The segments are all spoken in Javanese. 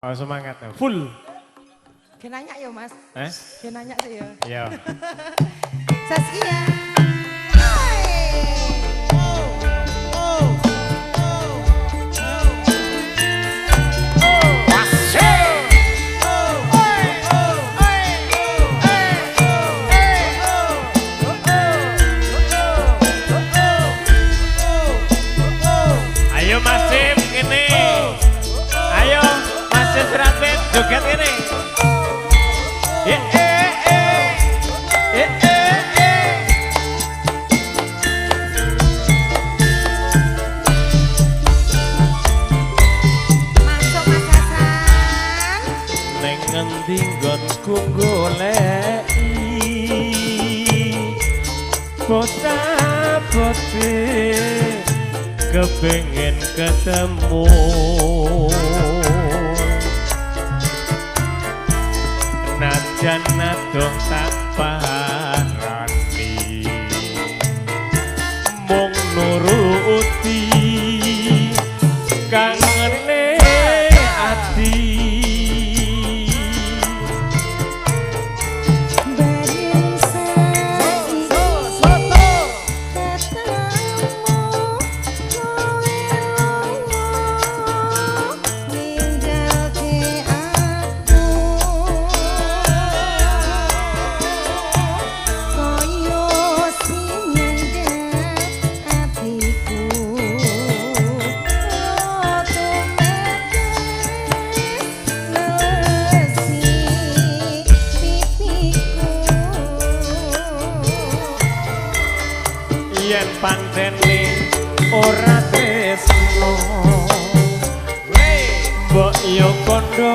Oh, semangat, full. Nanya ya mas. Nanya sih ya. Iya. Saskia. Ayo Masif gini. Ayo Masif Rapid joget gini. Masuk Mas Hasan. Neng ngendi nggonku goleki bocah-bocah kepengen ketemu najan adoh tak parani mung nuruti kangene ati yen pancene ora tresno mbok yo kondo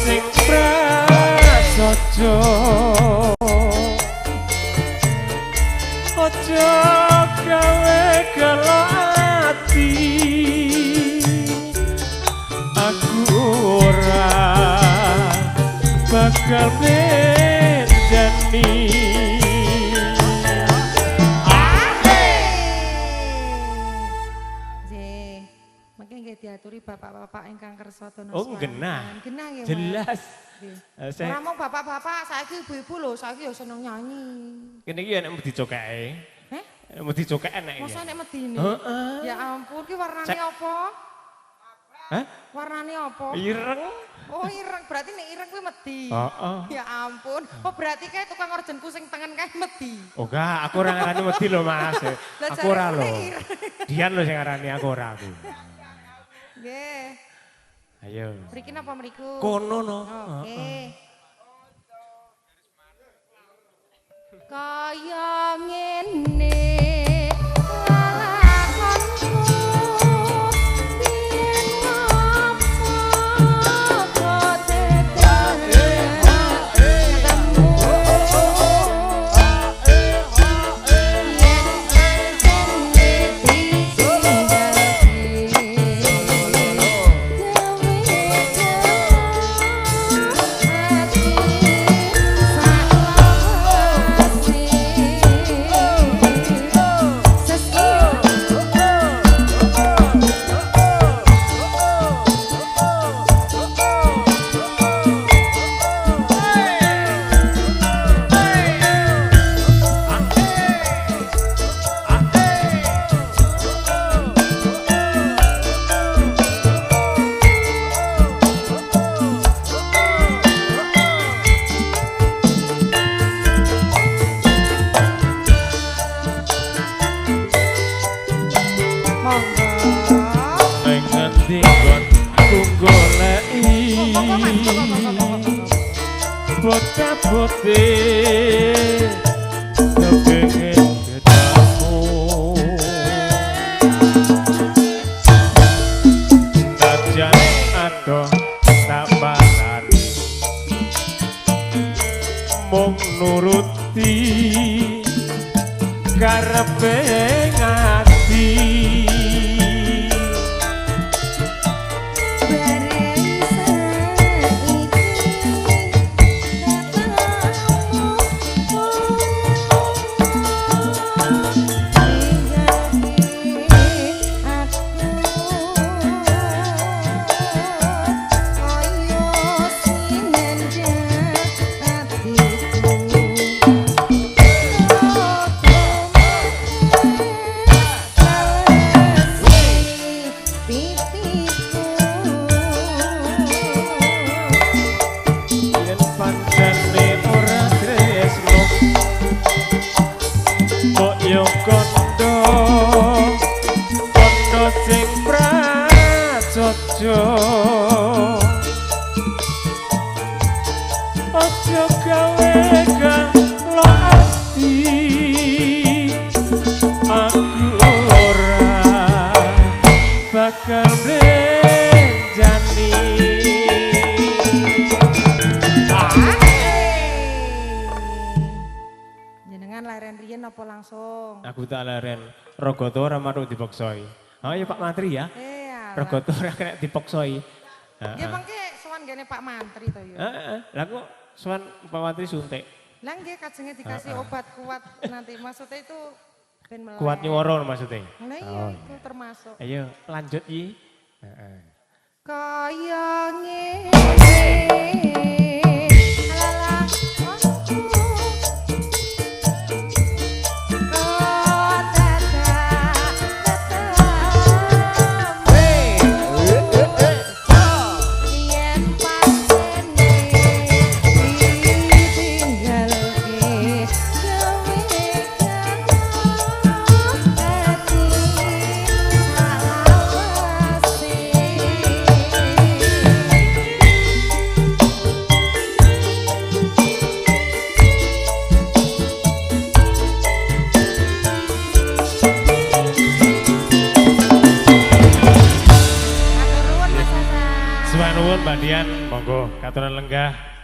sing prasaja aja gawe gelo ati aku ora bakal benjani. Diaturi bapak-bapak ingkang kersa tono. Oh, genah. Genah ya, jelas. Ora mung bapak-bapak, saiki ibu-ibu lho, saiki ya seneng nyanyi. Kene iki nek mesti cokeke. Mesti cokeke nek iki. Masa nek medine? Ya ampun, ki warnane apa? Hah? Warnane apa? Ireng. Oh, ireng. Berarti nek ireng kuwi medi. Heeh. Ya ampun. Oh, berarti kae tukang orjenku sing tengen kae medi. Oh, enggak, aku ora ngarani medi lho, Mas. Aku ora lho. Dian lho sing ngarani aku ora aku. Nggih. Ayo. Mriki napa mriku? Kono no. Oke. Kaya ngene lalakonku biyen ngopo bocah-bocah kepengen ketemu najan adoh tak parani mung nuruti karepe ati. ojo ojo gawe galo ati aku ora bakal benjani jenengan laren riyen apa langsung aku tak laren rogoto ora maruk dipoksoi ayo Pak Mantri ya rogoto ora kena dipoksoi nggih mengke sowan gene Pak Mantri to ya lah kok sowan Pak Mantri suntik lah nggih kajenge dikasih obat kuat nanti maksudnya itu ben melek kuat nyuwara maksudnya nah iya itu termasuk ayo lanjut Yi kaya ngene alala Mbak Dian, monggo katuran lenggah